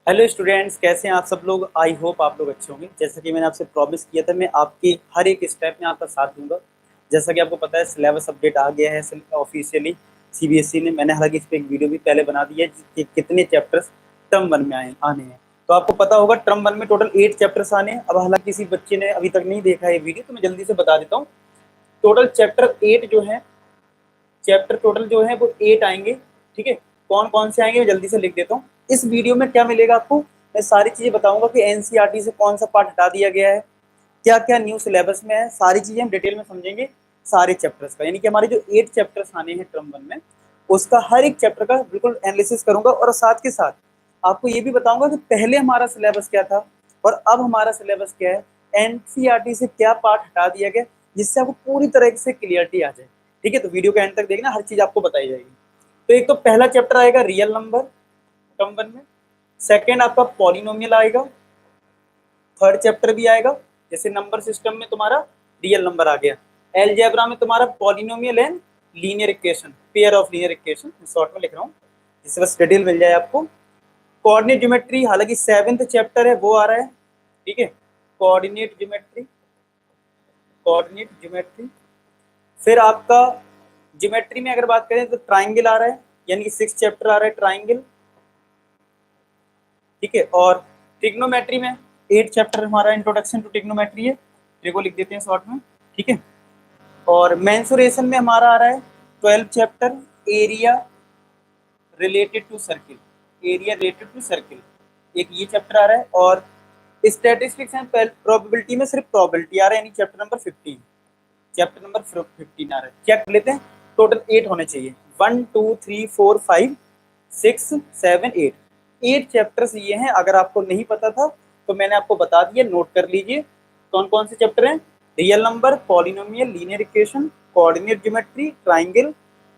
Hello students, कैसे हैं आप सब लोग। आई होप आप लोग अच्छे होंगे। जैसा कि मैंने आपसे प्रॉमिस किया था, मैं आपके हर एक स्टेप में आपका साथ दूंगा। जैसा कि आपको पता है, सिलेबस अपडेट आ गया है ऑफिशियली सीबीएसई ने। मैंने हालांकि इस पर एक वीडियो भी पहले बना दी है कि कितने चैप्टर्स टर्म वन में आने हैं। तो आपको पता होगा टर्म वन में टोटल 8 चैप्टर्स आने हैं। अब हालांकि किसी बच्चे ने अभी तक नहीं देखा है वीडियो, तो मैं जल्दी से बता देता हूँ। टोटल चैप्टर 8 जो है, चैप्टर टोटल जो है वो 8 आएंगे। ठीक है, कौन कौन से आएंगे मैं जल्दी से लिख देता हूँ। इस वीडियो में क्या मिलेगा आपको, मैं सारी चीजें बताऊंगा कि एनसीईआरटी से कौन सा पार्ट हटा दिया गया है, क्या क्या न्यू सिलेबस में है, सारी चीजें हम डिटेल में समझेंगे सारे चैप्टर्स का। यानी कि हमारे जो 8 चैप्टर्स आने हैं टर्म वन में, उसका हर एक चैप्टर का बिल्कुल एनालिसिस करूंगा। और साथ के साथ आपको ये भी बताऊंगा कि पहले हमारा सिलेबस क्या था और अब हमारा सिलेबस क्या है, एनसीईआरटी से क्या पार्ट हटा दिया गया, जिससे आपको पूरी तरह से क्लियरिटी आ जाए। ठीक है, तो वीडियो के एंड तक देखना, हर चीज आपको बताई जाएगी। तो एक तो पहला चैप्टर आएगा रियल नंबर टर्म वन में। सेकेंड आपका पॉलिनोमियल आएगा। थर्ड चैप्टर भी आएगा, जैसे नंबर सिस्टम में तुम्हारा रियल नंबर आ गया, अलजेब्रा में तुम्हारा polynomial and linear equation, pair of linear equation, short में लिख रहा हूँ जिससे बस डिटेल मिल जाए आपको। कोऑर्डिनेट ज्योमेट्री, हालांकि 7th चैप्टर है वो आ रहा है। ठीक है, कोऑर्डिनेट ज्योमेट्री, कोऑर्डिनेट ज्योमेट्री। फिर आपका ज्योमेट्री में अगर बात करें तो ट्राइंगल आ रहा है, यानी कि 6 चैप्टर आ रहा है ट्राइंगल। ठीक है, और ट्रिग्नोमेट्री में 8 चैप्टर हमारा इंट्रोडक्शन टू ट्रिग्नोमेट्री है, ट्रिगो लिख देते हैं शॉर्ट में। ठीक है, और मेंसुरेशन में हमारा आ रहा है 12 chapter, area related to circle, area related to circle एक ये चैप्टर आ रहा है। और स्टैटिस्टिक्स एंड प्रोबेबिलिटी में सिर्फ प्रोबेबिलिटी आ रहा है, यानी चैप्टर नंबर 15, चैप्टर नंबर 15 आ रहा है। चेक कर लेते हैं, टोटल 8 होने चाहिए। 1 2 3 4 5 6 7 8, 8 चैप्टर्स ये हैं। अगर आपको नहीं पता था तो मैंने आपको बता दिया, नोट कर लीजिए कौन कौन से चैप्टर हैं। Real number, polynomial, linear equation, coordinate geometry, triangle,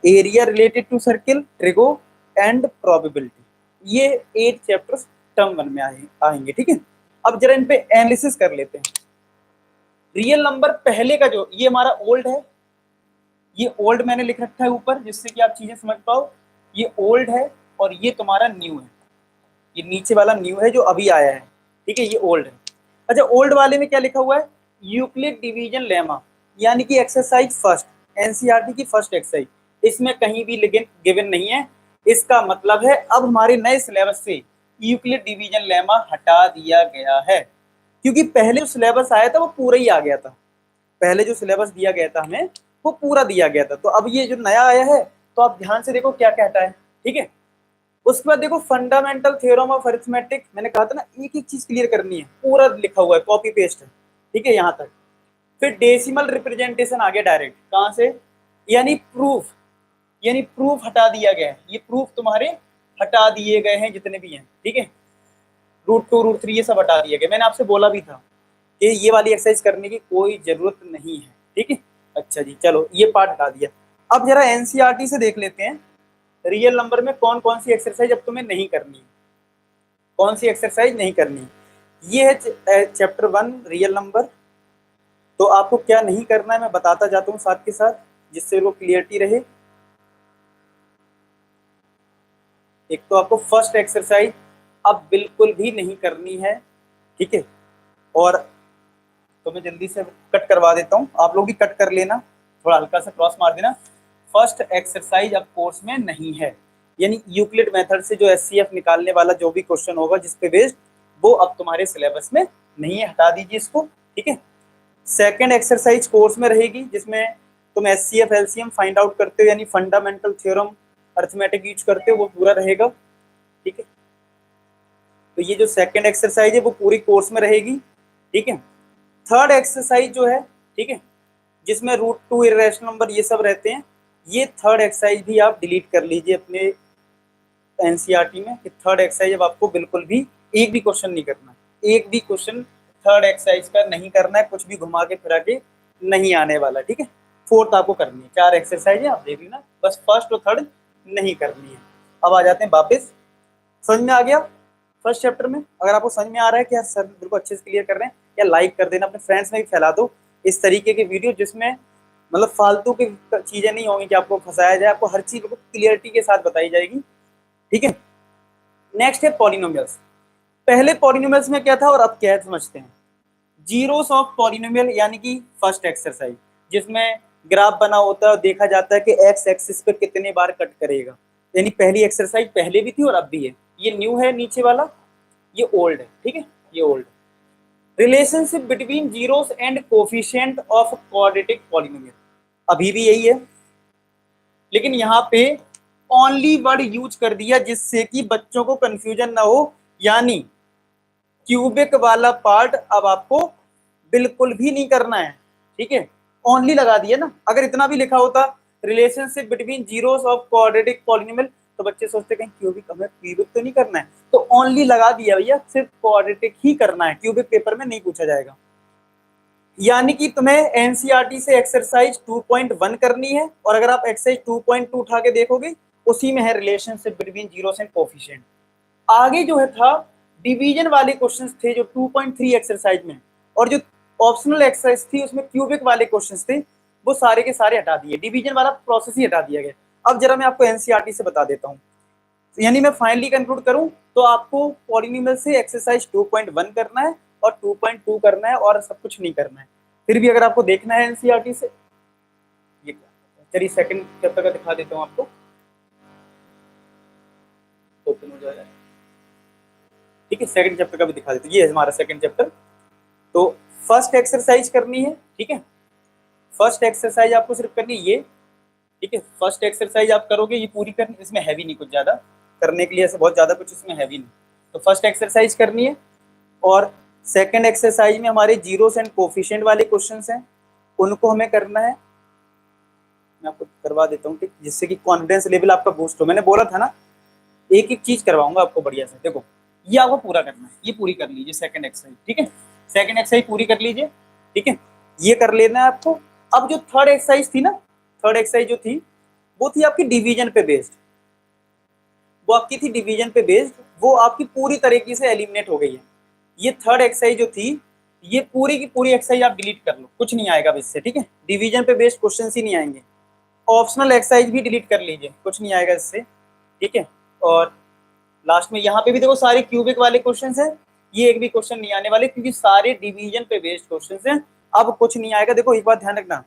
area related to circle, trigo and probability. ये 8 चैप्टर्स टर्म वन में आएंगे। ठीक है, अब जरा इन पे एनालिसिस कर लेते हैं। रियल नंबर पहले का जो ये हमारा ओल्ड है, ये ओल्ड मैंने लिख रखा है ऊपर जिससे कि आप चीजें समझ पाओ। ये ओल्ड है और ये तुम्हारा न्यू है, ये नीचे वाला न्यू है जो अभी आया है। ठीक है, ये ओल्ड है। अच्छा, ओल्ड वाले में क्या लिखा हुआ है, यूक्लिड डिवीजन लेमा, यानी कि एक्सरसाइज फर्स्ट, एनसीईआरटी की फर्स्ट एक्सरसाइज, इसमें कहीं भी गिवन नहीं है। इसका मतलब है अब हमारे नए सिलेबस से यूक्लिड डिवीजन लेमा हटा दिया गया है, क्योंकि पहले जो सिलेबस आया था वो पूरा ही आ गया था। पहले जो सिलेबस दिया गया था हमें वो पूरा दिया गया था। तो अब ये जो नया आया है, तो आप ध्यान से देखो क्या कहता है। ठीक है, उसके बाद देखो फंडामेंटल थ्योरम ऑफ अरिथमेटिक, मैंने कहा था ना एक एक चीज क्लियर करनी है, पूरा लिखा हुआ है, कॉपी पेस्ट है। ठीक है, यहाँ तक। फिर डेसिमल रिप्रेजेंटेशन आ गया डायरेक्ट, कहां से, यानी प्रूफ, यानी प्रूफ हटा दिया गया है। ये प्रूफ तुम्हारे हटा दिए गए हैं जितने भी हैं। ठीक है, √2 √3 ये सब हटा दिए गए। मैंने आपसे बोला भी था कि ये वाली एक्सरसाइज करने की कोई जरूरत नहीं है। ठीक है, अच्छा जी, चलो ये पार्ट हटा दिया। अब जरा एनसीईआरटी से देख लेते हैं रियल नंबर में कौन कौन सी एक्सरसाइज अब तुम्हें नहीं करनी है, कौन सी एक्सरसाइज नहीं करनी है। ये है चैप्टर 1 रियल नंबर। तो आपको क्या नहीं करना है मैं बताता जाता हूँ साथ के साथ, जिससे वो क्लियरिटी रहे। एक तो आपको फर्स्ट एक्सरसाइज अब बिल्कुल भी नहीं करनी है। ठीक है, और तो मैं जल्दी से कट करवा देता हूँ, आप लोग भी कट कर लेना, थोड़ा हल्का सा क्रॉस मार देना। फर्स्ट एक्सरसाइज अब कोर्स में नहीं है, यानी यूक्लिड मेथड से जो एचसीएफ निकालने वाला जो भी क्वेश्चन होगा जिस पे बेस्ड, वो अब तुम्हारे सिलेबस में नहीं है, हटा दीजिए इसको। ठीक है, सेकंड एक्सरसाइज कोर्स में रहेगी जिसमें तुम एचसीएफ एलसीएम फाइंड आउट करते हो, यानी फंडामेंटल थ्योरम अरिथमेटिक यूज करते हो, वो पूरा रहेगा। ठीक है, तो ये जो सेकंड एक्सरसाइज है वो पूरी कोर्स में रहेगी। ठीक है, थर्ड एक्सरसाइज जो है, ठीक है, जिसमें √2 इरेशनल नंबर ये सब रहते हैं, ये थर्ड एक्सरसाइज भी आप डिलीट कर लीजिए अपने एनसीईआरटी में कि थर्ड एक्सरसाइज अब आपको बिल्कुल भी एक भी क्वेश्चन नहीं करना, एक भी क्वेश्चन थर्ड एक्सरसाइज का नहीं करना है, कुछ भी घुमा के फिरा के नहीं आने वाला। ठीक है, फोर्थ आपको करनी है, 4 एक्सरसाइज है, आप देख लेना, बस फर्स्ट और थर्ड नहीं करनी है। अब आ जाते हैं वापस, समझ में आ गया फर्स्ट चैप्टर में। अगर आपको समझ में आ रहा है कि यार सर बिल्कुल अच्छे से क्लियर कर रहे हैं, या लाइक कर देना, अपने फ्रेंड्स में भी फैला दो इस तरीके के वीडियो जिसमें मतलब फालतू की चीजें नहीं होंगी कि आपको फंसाया जाए, आपको हर चीज को क्लियरिटी के साथ बताई जाएगी। ठीक है, नेक्स्ट है पॉलिनोमियल्स। पहले पॉलिनोमियल्स में क्या था और अब क्या है समझते हैं। जीरोस ऑफ पॉलिनोमियल यानी कि फर्स्ट एक्सरसाइज, जिसमें ग्राफ बना होता है और देखा जाता है कि एक्स एक्सिस पे कितने बार कट करेगा। यानी पहली एक्सरसाइज पहले भी थी और अब भी है। ये न्यू है नीचे वाला, ये ओल्ड है, ठीक है, ये old. Relationship between zeros and coefficient of quadratic polynomial, अभी भी यही है, लेकिन यहाँ पे ओनली वर्ड यूज कर दिया जिससे कि बच्चों को कंफ्यूजन ना हो। यानी क्यूबिक वाला पार्ट अब आपको बिल्कुल भी नहीं करना है, ठीक है, ओनली लगा दिया ना। अगर इतना भी लिखा होता relationship between zeros of quadratic polynomial, तो बच्चे सोचते कहीं क्यूबिक, हमें क्यूबिक तो नहीं करना है, तो ओनली लगा दिया भैया, सिर्फ क्वाड्रेटिक ही करना है, क्यूबिक पेपर में नहीं पूछा जाएगा। यानी कि तुम्हें एनसीईआरटी से एक्सरसाइज 2.1 करनी है, और अगर आप एक्सरसाइज 2.2 उठा के देखोगे उसी में है relationship between zeros and coefficient. आगे जो है था डिवीजन वाले क्वेश्चंस थे जो 2.3 एक्सरसाइज में, और जो ऑप्शनल एक्सरसाइज थी उसमें क्यूबिक वाले क्वेश्चंस थे, वो सारे के सारे हटा दिए, डिवीजन वाला प्रोसेस ही हटा दिया गया। अब जरा मैं आपको एनसीईआरटी से बता देता हूँ। यानी मैं फाइनली कंक्लूड करूं तो आपको पॉलिनोमियल से एक्सरसाइज 2.1 करना है और 2.2 करना है, और सब कुछ नहीं करना है। फिर भी अगर आपको देखना है एनसीईआरटी से, ये चलिए सेकंड चैप्टर का दिखा देता हूं आपको, ओपन हो जाएगा, ठीक है, सेकंड चैप्टर का भी दिखा देता हूं। ये है हमारा सेकंड चैप्टर। तो फर्स्ट एक्सरसाइज करनी है, ठीक है, फर्स्ट एक्सरसाइज आपको सिर्फ करनी है ये, ठीक है, फर्स्ट एक्सरसाइज आप करोगे ये पूरी करनी, इसमें हैवी नहीं कुछ ज्यादा करने के लिए, ऐसे बहुत ज्यादा कुछ इसमें हैवी नहीं। तो फर्स्ट एक्सरसाइज करनी है, और सेकंड एक्सरसाइज में हमारे जीरोस एंड कोफिशिएंट वाले क्वेश्चंस हैं, उनको हमें करना है। मैं आपको करवा देता हूँ, जिससे कि कॉन्फिडेंस लेवल आपका बूस्ट हो। मैंने बोला था ना एक एक चीज करवाऊंगा आपको बढ़िया से। देखो ये आपको पूरा करना है, ये पूरी कर लीजिए सेकंड एक्सरसाइज, ठीक है, सेकंड एक्सरसाइज पूरी कर लीजिए, ठीक है, ये कर लेना है आपको। अब जो थर्ड एक्सरसाइज थी ना, थर्ड एक्सरसाइज जो थी वो थी आपकी डिवीजन पे बेस्ड, वो आपकी थी डिवीजन पे बेस्ड, वो आपकी पूरी तरीके से एलिमिनेट हो गई है। ये थर्ड एक्सरसाइज जो थी, ये पूरी की पूरी एक्सरसाइज आप डिलीट कर लो, कुछ नहीं आएगा अब इससे, ठीक है, डिवीजन पे बेस्ड क्वेश्चन ही नहीं आएंगे। ऑप्शनल एक्सरसाइज भी डिलीट कर लीजिए, कुछ नहीं आएगा इससे, ठीक है। और लास्ट में यहाँ पे भी देखो सारे क्यूबिक वाले क्वेश्चन हैं, ये एक भी क्वेश्चन नहीं आने वाले क्योंकि सारे डिवीजन पे बेस्ड क्वेश्चन हैं। अब कुछ नहीं आएगा। देखो एक बात ध्यान रखना,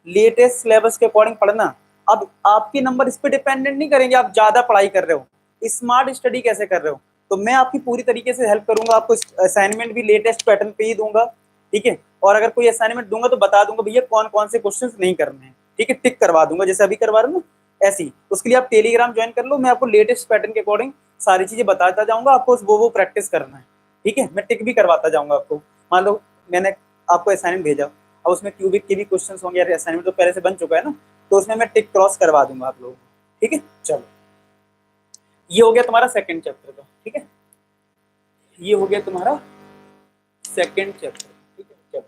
लेटेस्ट सिलेबस के अकॉर्डिंग पढ़ना। अब आपके नंबर इस पे डिपेंडेंट नहीं करेंगे आप ज्यादा पढ़ाई कर रहे हो, स्मार्ट स्टडी कैसे कर रहे हो, तो मैं आपकी पूरी तरीके से हेल्प करूंगा। आपको असाइनमेंट भी लेटेस्ट पैटर्न पे ही दूंगा, ठीक है, और अगर कोई असाइनमेंट दूंगा तो बता दूंगा भैया कौन कौन से क्वेश्चन नहीं करने हैं, ठीक है, टिक करवा दूंगा जैसे अभी करवा रहा हूँ ना ऐसी। उसके लिए आप टेलीग्राम ज्वाइन कर लो, मैं आपको लेटेस्ट पैटर्न के अकॉर्डिंग सारी चीजें बताता जाऊंगा, आपको वो प्रैक्टिस करना है, ठीक है, मैं टिक भी करवाता जाऊंगा आपको। मान लो मैंने आपको असाइनमेंट भेजा, अब उसमें क्यूबिक के भी क्वेश्चन होंगे, यार असाइनमेंट तो पहले से बन चुका है ना, तो उसमें मैं टिक क्रॉस करवा दूंगा आप लोगों को, ठीक है। चलो ये हो गया तुम्हारा सेकंड चैप्टर का, ठीक है, ये हो गया तुम्हारा सेकंड चैप्टर, ठीक है। चलो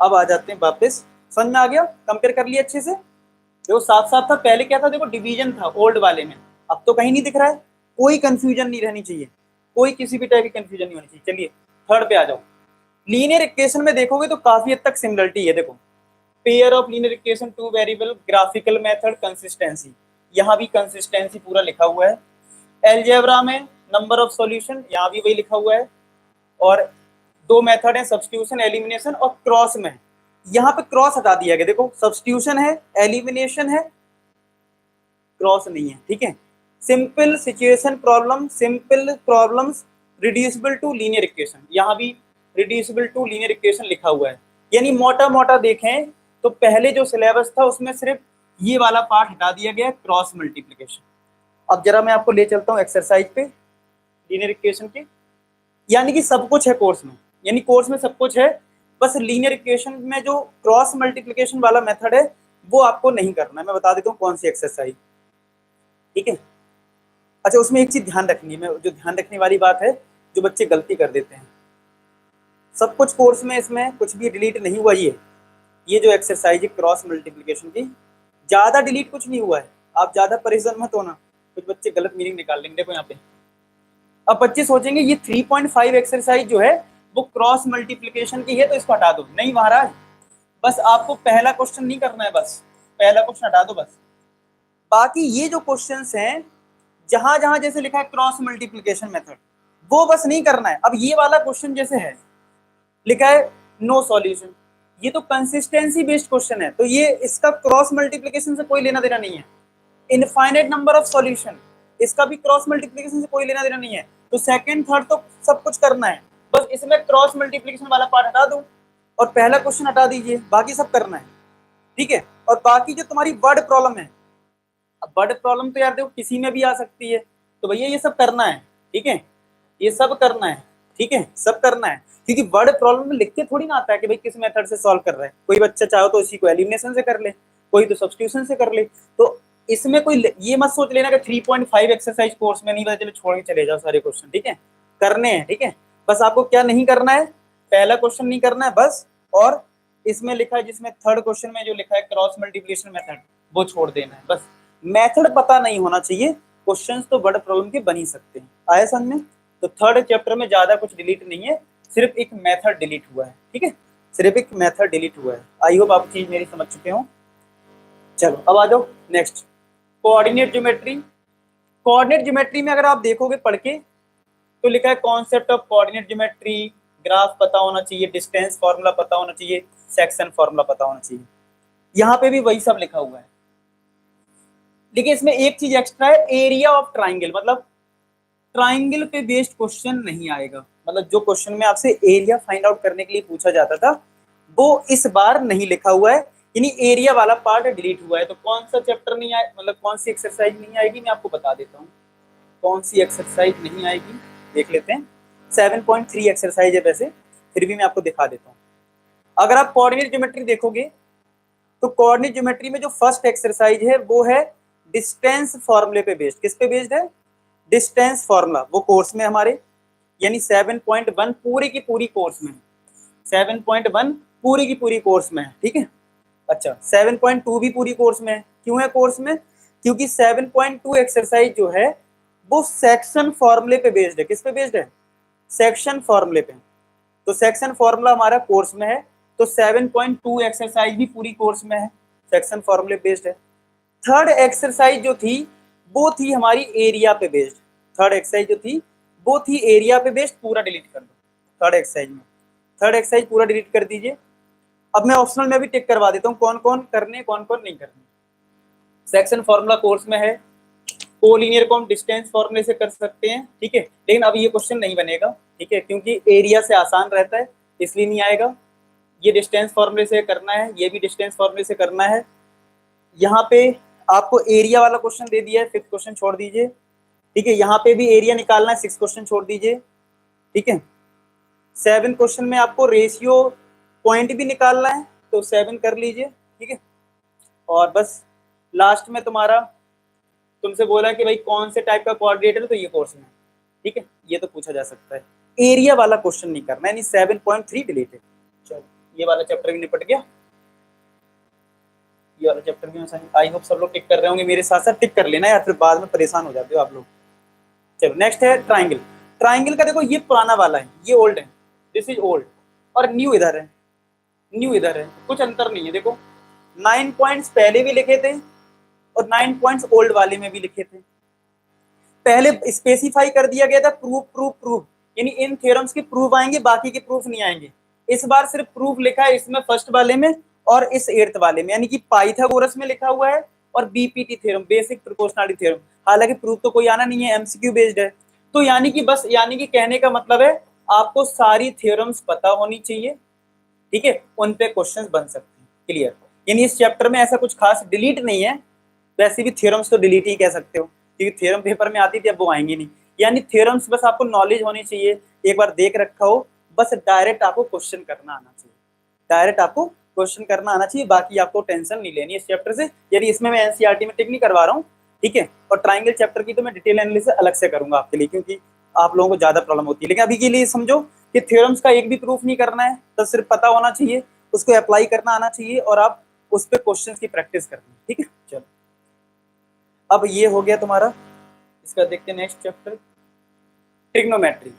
अब आ जाते हैं वापस, समझ में आ गया, कंपेयर कर लिया अच्छे से। देखो साफ साफ था, पहले क्या था, देखो डिवीजन था ओल्ड वाले में, अब तो कहीं नहीं दिख रहा है, कोई कंफ्यूजन नहीं रहनी चाहिए, कोई किसी भी टाइप की कंफ्यूजन नहीं होनी चाहिए। चलिए थर्ड पे आ जाओ। लीनियर इक्वेशन में देखोगे तो काफी हद तक सिमिलरिटी है। देखो pair of linear equation, two variable, graphical method, consistency, यहाँ भी कंसिस्टेंसी पूरा लिखा हुआ है। एलजेब्रा में नंबर ऑफ सॉल्यूशन, यहाँ भी वही लिखा हुआ है। और दो मेथड है, सब्स्टिट्यूशन, एलिमिनेशन, और क्रॉस में यहाँ पे क्रॉस हटा दिया गया। देखो सब्स्टिट्यूशन है, एलिमिनेशन है, क्रॉस नहीं है, ठीक है। Simple situation problem, simple problems reducible to linear equation, यहाँ भी रिड्यूसिबल टू लीनियर इक्वेशन लिखा हुआ है। यानी मोटा मोटा देखें तो पहले जो सिलेबस था उसमें सिर्फ ये वाला पार्ट हटा दिया गया, क्रॉस मल्टीप्लिकेशन। अब जरा मैं आपको ले चलता हूँ एक्सरसाइज पे लीनियर इक्वेशन के, यानी कि सब कुछ है कोर्स में, यानी कोर्स में सब कुछ है, बस लीनियर इक्वेशन में जो क्रॉस मल्टीप्लिकेशन वाला मेथड है वो आपको नहीं करना है। मैं बता देता हूँ कौन सी एक्सरसाइज, ठीक है। अच्छा उसमें एक चीज ध्यान रखनी है, जो ध्यान रखने वाली बात है, जो बच्चे गलती कर देते हैं, सब कुछ कोर्स में इसमें कुछ भी डिलीट नहीं हुआ। ये जो एक्सरसाइज है क्रॉस मल्टीप्लिकेशन की, ज्यादा डिलीट कुछ नहीं हुआ है, आप ज्यादा परेशान मत होना, कुछ बच्चे गलत मीनिंग निकाल लेंगे। देखो यहाँ पे अब बच्चे सोचेंगे ये 3.5 एक्सरसाइज जो है वो क्रॉस मल्टीप्लिकेशन की है तो इसको हटा दो। नहीं महाराज, बस आपको पहला क्वेश्चन नहीं करना है, बस पहला क्वेश्चन हटा दो बस। बाकी ये जो क्वेश्चंस हैं जहां जहां जैसे लिखा है क्रॉस मल्टीप्लिकेशन मेथड, वो बस नहीं करना है। अब ये वाला क्वेश्चन जैसे है, लिखा है नो सॉल्यूशन, ये तो कंसिस्टेंसी बेस्ड क्वेश्चन है, तो ये इसका क्रॉस मल्टीप्लिकेशन से कोई लेना देना नहीं है। इनफाइनाइट नंबर ऑफ सॉल्यूशन, इसका भी क्रॉस मल्टीप्लिकेशन से कोई लेना देना नहीं है। तो सेकंड थर्ड तो सब कुछ करना है, बस इसमें क्रॉस मल्टीप्लिकेशन वाला पार्ट हटा दो और पहला क्वेश्चन हटा दीजिए, बाकी सब करना है, ठीक है। और बाकी जो तुम्हारी वर्ड प्रॉब्लम है, अब वर्ड प्रॉब्लम तो यार देखो किसी में भी आ सकती है, तो भैया ये सब करना है, ठीक है, ये सब करना है, ठीक है, सब करना है, क्योंकि वर्ड प्रॉब्लम में लिख के थोड़ी ना आता है कि भाई किस मेथड से सॉल्व कर रहा है। कोई बच्चा चाहो तो इसी को एलिमिनेशन से कर ले, कोई तो सब्स्टिट्यूशन से कर ले। तो इसमें कोई ये मत सोच लेना कि 3.5 एक्सरसाइज कोर्स में नहीं पता चले छोड़ के चले जाओ सारे क्वेश्चन, ठीक है, करने हैं, ठीक है। बस आपको क्या नहीं करना है, पहला क्वेश्चन नहीं करना है बस, और इसमें लिखा है जिसमें थर्ड क्वेश्चन में जो लिखा है क्रॉस मल्टीप्लिकेशन मेथड, वो छोड़ देना है बस। मेथड पता नहीं होना चाहिए, क्वेश्चंस तो बड़े प्रॉब्लम के बन ही सकते हैं। आया समझ में? तो थर्ड चैप्टर में ज्यादा कुछ डिलीट नहीं है, सिर्फ एक मेथड डिलीट हुआ है, ठीक है, सिर्फ एक मेथड डिलीट हुआ है। आई होप आप चीज मेरी समझ चुके हो। चलो अब आ जाओ next, coordinate geometry. Coordinate geometry में अगर आप देखोगे पढ़ के तो लिखा है concept of coordinate geometry, graph पता होना चाहिए, डिस्टेंस फॉर्मूला पता होना चाहिए, सेक्शन फॉर्मूला पता होना चाहिए। यहाँ पे भी वही सब लिखा हुआ है, लेकिन इसमें एक चीज एक्स्ट्रा है, एरिया ऑफ ट्राइंगल, मतलब ट्राइंगल पे बेस्ड क्वेश्चन नहीं आएगा। मतलब जो क्वेश्चन में आपसे एरिया फाइंड आउट करने के लिए पूछा जाता था वो इस बार नहीं लिखा हुआ है, यानी एरिया वाला पार्ट डिलीट हुआ है। तो कौन सा चैप्टर नहीं आए, मतलब कौन सी एक्सरसाइज नहीं आएगी, मैं आपको बता देता हूँ कौन सी एक्सरसाइज नहीं आएगी, देख लेते हैं। 7.3 एक्सरसाइज है वैसे, फिर भी मैं आपको दिखा देता हूँ। अगर आप कोऑर्डिनेट ज्योमेट्री देखोगे तो कोऑर्डिनेट ज्योमेट्री में जो फर्स्ट एक्सरसाइज है वो है डिस्टेंस फॉर्मूले पे बेस्ड। किस पे बेस्ड है? Distance formula. वो कोर्स में हमारे यानी 7.1 पूरी की पूरी कोर्स में, 7.1 पूरी की पूरी कोर्स में है, ठीक है। अच्छा 7.2 भी पूरी कोर्स में है। क्यों है कोर्स में? क्योंकि 7.2 एक्सरसाइज जो है वो सेक्शन फॉर्मूले पे बेस्ड है। किस पे बेस्ड है? सेक्शन फॉर्मूले पे। तो सेक्शन फॉर्मूला हमारा कोर्स में है, तो 7.2 एक्सरसाइज भी पूरी कोर्स में है, सेक्शन फॉर्मूले बेस्ड है। थर्ड एक्सरसाइज जो थी वो थी हमारी एरिया पे बेस्ड। थर्ड एक्सरसाइज जो थी वो थी एरिया पे बेस्ड, पूरा डिलीट कर दो थर्ड एक्सरसाइज में, थर्ड एक्सरसाइज पूरा डिलीट कर दीजिए। अब मैं ऑप्शनल में भी टिक करवा देता हूँ कौन कौन करने कौन कौन नहीं करने। सेक्शन फॉर्मूला कोर्स में है, कोलिनियर को हम डिस्टेंस फॉर्मूले से कर सकते हैं, ठीक है, लेकिन अब ये क्वेश्चन नहीं बनेगा, ठीक है, क्योंकि एरिया से आसान रहता है इसलिए नहीं आएगा। ये डिस्टेंस फॉर्मूले से करना है, ये भी डिस्टेंस फॉर्मूले से करना है। यहाँ पे आपको एरिया वाला क्वेश्चन दे दिया है, 5th क्वेश्चन छोड़ दीजिए, ठीक है। यहाँ पे भी एरिया निकालना है, 6th क्वेश्चन छोड़ दीजिए, ठीक है। 7th क्वेश्चन में आपको रेशियो पॉइंट भी निकालना है, तो 7 कर लीजिए, ठीक है। और बस लास्ट में तुम्हारा तुमसे बोला कि भाई कौन से टाइप का कोऑर्डिनेटर है, तो ये कोर्स में, ठीक है, ये तो पूछा जा सकता है। एरिया वाला क्वेश्चन नहीं करना, यानी 7.3 डिलीटेड। चलो ये वाला चैप्टर भी निपट गया, ये वाला चैप्टर भी मैं आई होप सब लोग टिक कर रहे होंगे मेरे साथ साथ। टिक कर लेना यार, फिर बाद में परेशान हो जाते हो आप लोग। चलो नेक्स्ट है ट्राइंगल। ट्राइंगल का देखो ये पुराना वाला है, ये ओल्ड है, दिस इज ओल्ड, और न्यू इधर है, न्यू इधर है, कुछ अंतर नहीं है। देखो 9 पॉइंट्स पहले भी लिखे थे और 9 पॉइंट्स ओल्ड वाले में भी लिखे थे। पहले स्पेसिफाई कर दिया गया था प्रूफ प्रूफ प्रूफ, यानी इन थ्योरम्स के प्रूफ आएंगे, बाकी के प्रूफ नहीं आएंगे। इस बार सिर्फ प्रूफ लिखा है इसमें फर्स्ट वाले में और इस 8th वाले में, यानी कि पाइथागोरस में लिखा हुआ है और BPT theorem, basic proportionality theorem. हालांकि प्रूफ तो कोई आना नहीं है, एमसीक्यू बेस्ड है। तो यानी कि बस, यानी कि कहने का मतलब है आपको सारी थ्योरम्स पता होनी चाहिए, ठीक है, उन पे क्वेश्चंस बन सकते हैं। क्लियर? यानी इस चैप्टर में ऐसा कुछ खास डिलीट नहीं है, वैसे भी थ्योरम्स तो डिलीट ही कह सकते हो, क्योंकि थ्योरम पेपर में आती थी, अब वो आएंगी नहीं। यानी थ्योरम्स बस आपको नॉलेज होनी चाहिए, एक बार देख रखा हो, बस डायरेक्ट आपको क्वेश्चन करना आना चाहिए, डायरेक्ट आपको क्वेश्चन करना आना चाहिए, बाकी आपको टेंशन नहीं लेनी इस चैप्टर से। यानी इसमें मैं एनसीईआरटी में टिक नहीं करवा रहा हूँ, ठीक है। और ट्राइंगल चैप्टर की तो मैं डिटेल एनालिसिस अलग से करूंगा आपके लिए, क्योंकि आप लोगों को ज्यादा प्रॉब्लम होती है। लेकिन अभी के लिए समझो कि थ्योरम्स का एक भी प्रूफ नहीं करना है, तो सिर्फ पता होना चाहिए, उसको अप्लाई करना आना चाहिए, और आप उस पर क्वेश्चन की प्रैक्टिस करनी है, ठीक है। चलो अब ये हो गया तुम्हारा, इसका देखते हैं नेक्स्ट चैप्टर, ट्रिग्नोमेट्री।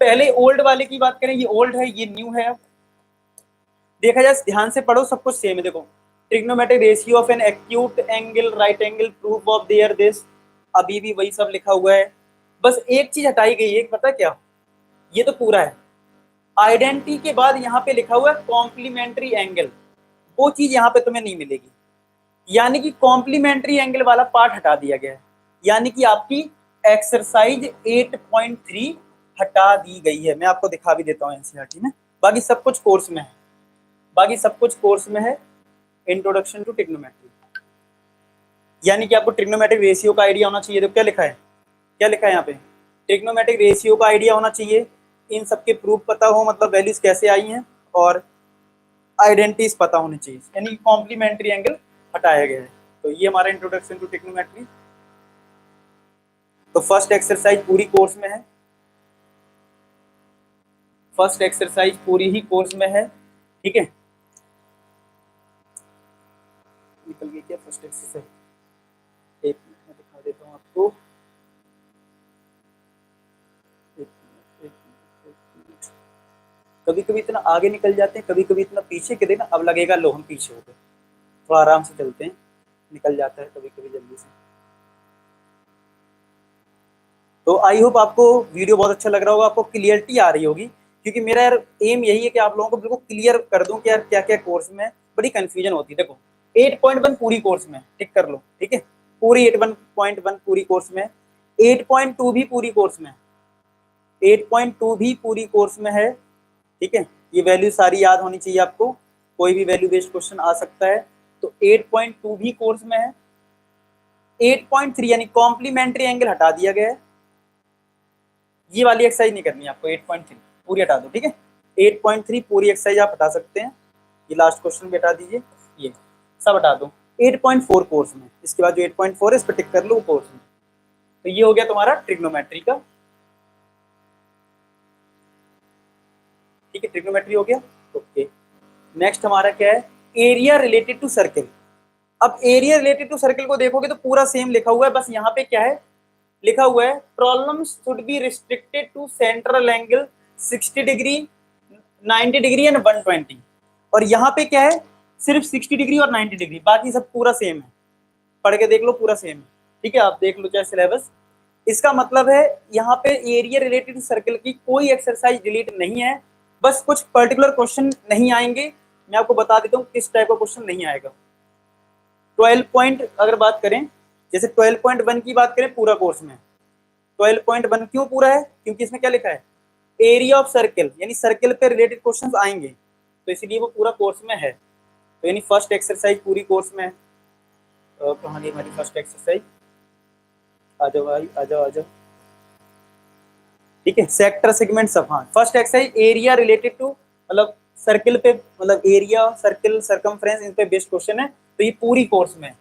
पहले ओल्ड वाले की बात करें, ये ओल्ड है, ये न्यू है। अब देखा जाए, ध्यान से पढ़ो, सब कुछ सेम है। देखो trigonometric ratio of an acute angle right angle, proof of their this, अभी भी वही सब लिखा हुआ है। बस एक चीज हटाई गई है, पता क्या, ये तो पूरा है। आइडेंटिटी के बाद यहाँ पे लिखा हुआ है कॉम्प्लीमेंट्री एंगल, वो चीज यहाँ पे तुम्हें नहीं मिलेगी, यानी कि कॉम्प्लीमेंट्री एंगल वाला पार्ट हटा दिया गया है, यानी कि आपकी एक्सरसाइज 8.3 हटा दी गई है। मैं आपको दिखा भी देता हूँ एनसीईआरटी में, बाकी सब कुछ कोर्स में है, बाकी सब कुछ कोर्स में है। इंट्रोडक्शन टू ट्रिग्नोमेट्री, यानी कि आपको ट्रिग्नोमेट्रिक रेशियो का आइडिया होना चाहिए। तो क्या लिखा है, क्या लिखा है यहाँ पे, ट्रिग्नोमेट्रिक रेशियो का आइडिया होना चाहिए, इन सबके प्रूफ पता हो, मतलब वैल्यूज कैसे आई हैं, और आइडेंटिटीज पता होनी चाहिए, यानी कॉम्प्लीमेंट्री एंगल हटाया गया है। तो ये हमारा इंट्रोडक्शन टू ट्रिग्नोमेट्री। तो फर्स्ट एक्सरसाइज पूरी कोर्स में है, फर्स्ट एक्सरसाइज पूरी ही कोर्स में है, ठीक है। निकल गई क्या फर्स्ट एक्सरसाइज, एक मिनट में दिखा देता हूँ आपको, कभी कभी इतना आगे निकल जाते हैं, कभी कभी इतना पीछे के देना, अब लगेगा लो हम पीछे हो गए, थोड़ा आराम से चलते हैं, निकल जाता है कभी कभी जल्दी से। तो आई होप आपको वीडियो बहुत अच्छा लग रहा होगा, आपको क्लियरिटी आ रही होगी, क्योंकि मेरा यार एम यही है कि आप लोगों को बिल्कुल क्लियर कर दूं कि यार क्या क्या कोर्स में बड़ी कंफ्यूजन होती है। देखो 8.1 पूरी कोर्स में, टिक कर लो, ठीक है, पूरी 8.1 पूरी कोर्स में, 8.2 भी पूरी कोर्स में, 8.2 भी पूरी कोर्स में है, ठीक है। ये वैल्यू सारी याद होनी चाहिए आपको, कोई भी वैल्यू बेस्ड क्वेश्चन आ सकता है। तो 8.2 भी कोर्स में है। 8.3 यानी कॉम्प्लीमेंट्री एंगल हटा दिया गया है, ये वाली एक्सरसाइज नहीं करनी है आपको, 8.3 पूरी हटा दो, ठीक है। 8.3 पूरी एक्सरसाइज आप हटा सकते हैं, ये लास्ट क्वेश्चन भी हटा दीजिए, ये सब हटा दो। 8.4 कोर्स में, इसके बाद जो 8.4 है इस पर टिक कर लो कोर्स में। तो ये हो गया तुम्हारा ट्रिग्नोमेट्री का, ठीक है, ट्रिग्नोमेट्री हो गया। ओके, नेक्स्ट हमारा क्या है, एरिया रिलेटेड टू सर्किल। अब एरिया रिलेटेड टू सर्किल को देखोगे तो पूरा सेम लिखा हुआ है, बस यहाँ पे क्या है लिखा हुआ है, problem should be restricted to central angle 60 degree, 90 degree and 120, और यहाँ पे क्या है सिर्फ 60 डिग्री और 90 डिग्री, बाकी सब पूरा सेम है, पढ़ के देख लो पूरा सेम है, ठीक है, आप देख लो चाहे सिलेबस। इसका मतलब है यहाँ पे एरिया रिलेटेड टू सर्किल की कोई एक्सरसाइज डिलीट नहीं है, बस कुछ पर्टिकुलर क्वेश्चन नहीं आएंगे। मैं आपको बता देता हूँ किस टाइप का क्वेश्चन नहीं आएगा। 12 पॉइंट अगर बात करें, जैसे 12.1 की बात करें पूरा कोर्स में, 12.1 क्यों पूरा है, क्योंकि इसमें क्या लिखा है, एरिया ऑफ सर्किल, यानी सर्किल पे रिलेटेड क्वेश्चंस आएंगे, तो इसलिए वो पूरा कोर्स में है। तो यानी फर्स्ट एक्सरसाइज पूरी कोर्स में है। कहाँ गई हमारी फर्स्ट एक्सरसाइज, आ जाओ भाई, आ जाओ आ जाओ, ठीक है, सेक्टर सेगमेंट सब, हाँ first exercise area related to, मतलब सर्किल पे, मतलब एरिया सर्किल सरकमफ्रेंस, इन पे बेस्ड क्वेश्चन है। तो ये पूरी कोर्स में,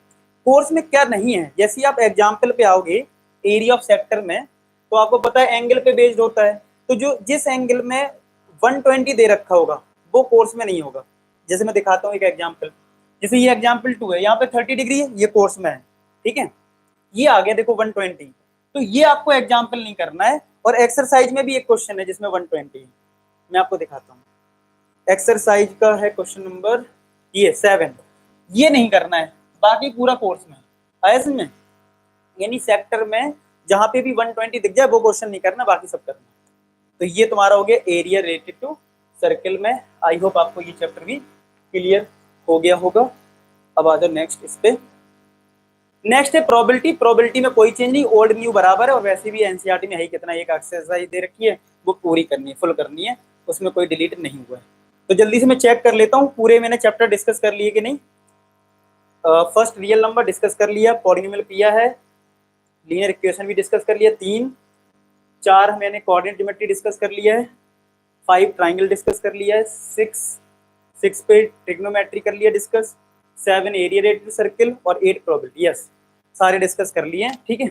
कोर्स में क्या नहीं है, जैसे आप एग्जाम्पल पे आओगे एरिया ऑफ सेक्टर में, तो आपको पता है एंगल पे बेस्ड होता है, तो जो जिस एंगल में 120 दे रखा होगा वो कोर्स में नहीं होगा। जैसे मैं दिखाता हूँ एक एग्जाम्पल, जैसे ये एग्जाम्पल 2 है, यहाँ पे 30 डिग्री है, ये कोर्स में है, ठीक है, ये आ गया देखो 120, तो ये आपको एग्जाम्पल नहीं करना है। और एक्सरसाइज में भी एक क्वेश्चन है जिसमें 120 है, मैं आपको दिखाता हूँ, एक्सरसाइज का है क्वेश्चन नंबर ये 7, ये नहीं करना है, बाकी पूरा कोर्स में आया समझ में, यानी सेक्टर में जहां पे भी 120 दिख जाए वो क्वेश्चन नहीं करना, बाकी सब करना। तो ये तुम्हारा हो गया एरिया रिलेटेड टू सर्किल में। आई होप आपको ये चैप्टर भी क्लियर हो गया होगा। अब आ जाओ नेक्स्ट, इस पे नेक्स्ट है प्रोबेबिलिटी। प्रोबेबिलिटी में कोई चेंज नहीं, ओल्ड न्यू बराबर है, और वैसे भी एनसीईआरटी में है कितना, एक एक्सरसाइज दे रखी है वो पूरी करनी है, फुल करनी है, उसमें कोई डिलीट नहीं हुआ है। तो जल्दी से मैं चेक कर लेता हूँ पूरे मैंने चैप्टर डिस्कस कर लिए कि नहीं। फर्स्ट रियल नंबर डिस्कस कर लिया, पॉलिनोमियल किया है, लीनियर इक्वेशन भी डिस्कस कर लिया 3, 4 मैंने कोऑर्डिनेट ज्योमेट्री डिस्कस कर लिया है, 5 ट्राइंगल डिस्कस कर लिया है, 6 पे ट्रिग्नोमेट्री कर लिया डिस्कस, 7 एरिया रिलेटेड सर्किल, और 8 प्रोबेबिलिटी, यस सारे डिस्कस कर लिए हैं, ठीक है।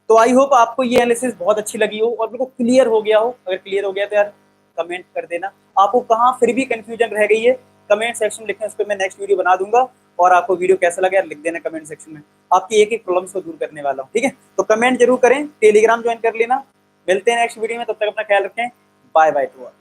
तो आई होप आपको ये एनालिसिस बहुत अच्छी लगी हो और बिल्कुल क्लियर हो गया हो। अगर क्लियर हो गया तो यार कमेंट कर देना, आपको कहाँ फिर भी कंफ्यूजन रह गई है कमेंट सेक्शन में लिखना, उस पर मैं नेक्स्ट वीडियो बना दूंगा। और आपको वीडियो कैसा लगा यार लिख देना कमेंट सेक्शन में, आपकी एक एक प्रॉब्लम्स को दूर करने वाला हूँ, ठीक है। तो कमेंट जरूर करें, टेलीग्राम ज्वाइन कर लेना, मिलते हैं नेक्स्ट वीडियो में, तब तक अपना ख्याल रखें, बाय बाय टू ऑल।